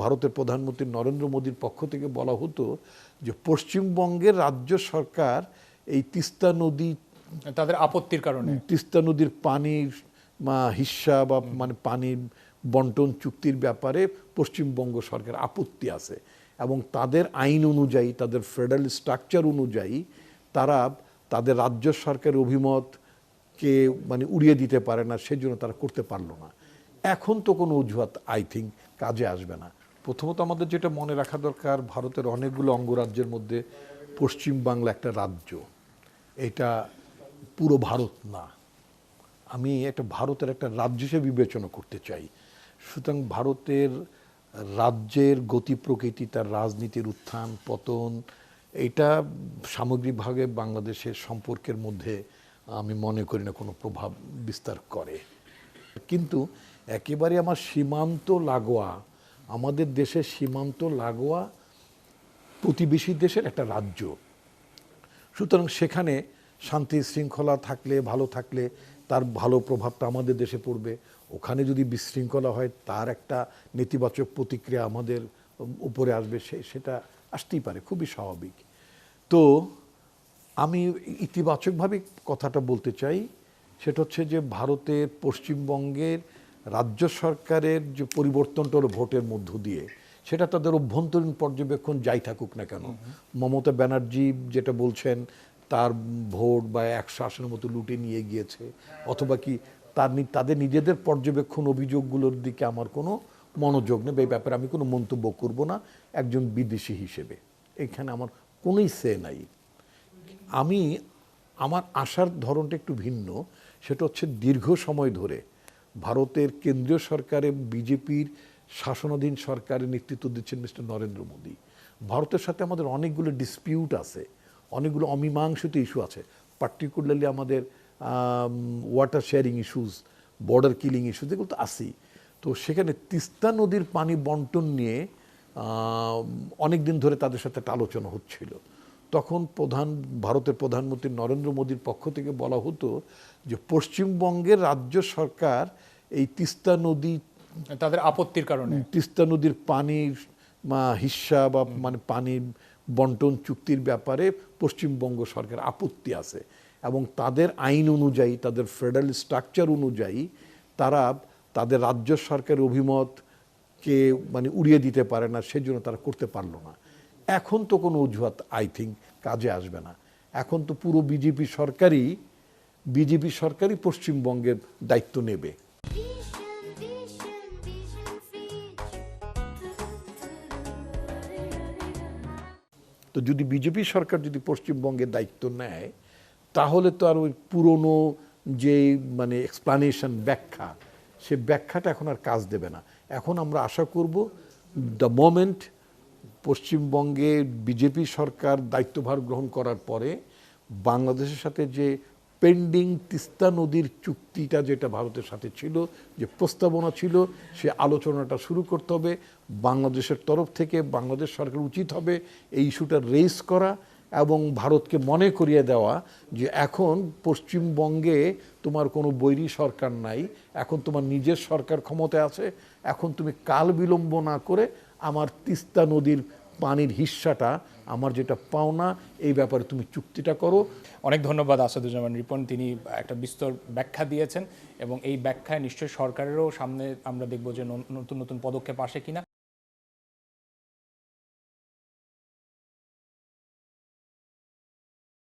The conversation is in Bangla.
ভারতের প্রধানমন্ত্রী নরেন্দ্র মোদীর পক্ষ থেকে বলা হতো যে পশ্চিমবঙ্গের রাজ্য সরকার এই তিস্তা নদী, তাদের আপত্তির কারণে তিস্তা নদীর পানির হিস্সা বা পানির বন্টন চুক্তির ব্যাপারে পশ্চিমবঙ্গ সরকার আপত্তি আছে এবং তাদের আইন অনুযায়ী, তাদের ফেডারেল স্ট্রাকচার অনুযায়ী তারা তাদের রাজ্য সরকারের অভিমতকে উড়িয়ে দিতে পারে না, সেজন্য তারা করতে পারলো না। এখন তো কোনো অজুহাত আই থিঙ্ক কাজে আসবে না। প্রথমত আমাদের যেটা মনে রাখা দরকার, ভারতের অনেকগুলো অঙ্গরাজ্যের মধ্যে পশ্চিমবাংলা একটা রাজ্য, এটা পুরো ভারত না। আমি একটা ভারতের একটা রাজ্য হিসেবে বিবেচনা করতে চাই। সুতরাং ভারতের রাজ্যের গতি প্রকৃতি, তার রাজনীতির উত্থান পতন, এটা সামগ্রিকভাবে বাংলাদেশের সম্পর্কের মধ্যে আমি মনে করি না কোনো প্রভাব বিস্তার করে। কিন্তু একেবারে আমার সীমান্ত লাগোয়া, আমাদের দেশের সীমান্ত লাগোয়া প্রতিবেশী দেশের একটা রাজ্য। সুতরাং সেখানে শান্তি শৃঙ্খলা থাকলে, ভালো থাকলে তার ভালো প্রভাবটা আমাদের দেশে পড়বে। ওখানে যদি বিশৃঙ্খলা হয় তার একটা নেতিবাচক প্রতিক্রিয়া আমাদের উপরে আসবে, সেটা আসতেই পারে, খুবই স্বাভাবিক। তো আমি ইতিবাচকভাবে কথাটা বলতে চাই, সেটা হচ্ছে যে ভারতের পশ্চিমবঙ্গের রাজ্য সরকারের যে পরিবর্তনটা হলো ভোটের মধ্য দিয়ে, সেটা তাদের অভ্যন্তরীণ পর্যবেক্ষণ যাই থাকুক না কেন, মমতা ব্যানার্জি যেটা বলছেন তার ভোট বা 100 আসনের মতো লুটে নিয়ে গিয়েছে, অথবা কি তাদের নিজেদের পর্যবেক্ষণ অভিযোগগুলোর দিকে আমার কোনো মনোযোগ নেই, এই ব্যাপারে আমি কোনো মন্তব্য করব না একজন বিদেশি হিসেবে। এখানে আমার কোনোই সে নাই। আমার আসার ধরনটা একটু ভিন্ন। সেটা হচ্ছে দীর্ঘ সময় ধরে ভারতের কেন্দ্রীয় সরকারে বিজেপির শাসনাধীন সরকারের নেতৃত্ব দিচ্ছেন মিস্টার নরেন্দ্র মোদী। ভারতের সাথে আমাদের অনেকগুলো ডিসপিউট আছে, অনেকগুলো অমীমাংসিত ইস্যু আছে, পার্টিকুলারলি আমাদের water sharing issues, border killing issues, এগুলো তো আছেই। তো সেখানে তিস্তা নদীর পানি বন্টন নিয়ে অনেক দিন ধরে তাদের সাথে একটা আলোচনা হচ্ছিল। তখন ভারতের প্রধানমন্ত্রী নরেন্দ্র মোদীর পক্ষ থেকে বলা হতো যে পশ্চিমবঙ্গের রাজ্য সরকার এই তিস্তা নদী, তাদের আপত্তির কারণে তিস্তা নদীর পানির হিস্সা বা পানির বন্টন চুক্তির ব্যাপারে পশ্চিমবঙ্গ সরকার আপত্তি আছে এবং তাদের আইন অনুযায়ী, তাদের ফেডারেল স্ট্রাকচার অনুযায়ী তারা তাদের রাজ্য সরকারের অভিমতকে উড়িয়ে দিতে পারে না, সেজন্য তারা করতে পারলো না। এখন তো কোনো অজুহাত আই থিঙ্ক কাজে আসবে না। এখন তো পুরো বিজেপি সরকারই পশ্চিমবঙ্গের দায়িত্ব নেবে। তো যদি বিজেপি সরকার যদি পশ্চিমবঙ্গের দায়িত্ব নেয়, তাহলে তো আর ওই পুরনো যে এক্সপ্লানেশন, ব্যাখ্যা, সে ব্যাখ্যাটা এখন আর কাজ দেবে না। এখন আমরা আশা করব দ্য মোমেন্ট পশ্চিমবঙ্গে বিজেপি সরকার দায়িত্বভার গ্রহণ করার পরে বাংলাদেশের সাথে যে পেন্ডিং তিস্তা নদীর চুক্তিটা যেটা ভারতের সাথে ছিল, যে প্রস্তাবনা ছিল, সে আলোচনাটা শুরু করতে হবে। বাংলাদেশের তরফ থেকে বাংলাদেশ সরকার উচিত হবে এই ইস্যুটা রেজ করা এবং ভারতকে মনে করিয়ে দেওয়া যে এখন পশ্চিমবঙ্গে তোমার কোনো বৈরী সরকার নাই, এখন তোমার নিজের সরকার ক্ষমতায় আছে, এখন তুমি কাল বিলম্ব না করে আমার তিস্তা নদীর পানির হিস্সাটা, আমার যেটা পাওনা, এই ব্যাপারে তুমি চুক্তিটা করো। অনেক ধন্যবাদ আসাদুজ্জামান রিপন, তিনি একটা বিস্তর ব্যাখ্যা দিয়েছেন এবং এই ব্যাখ্যায় নিশ্চয়ই সরকারেরও সামনে আমরা দেখব যে নতুন নতুন পদক্ষেপ আসে কিনা।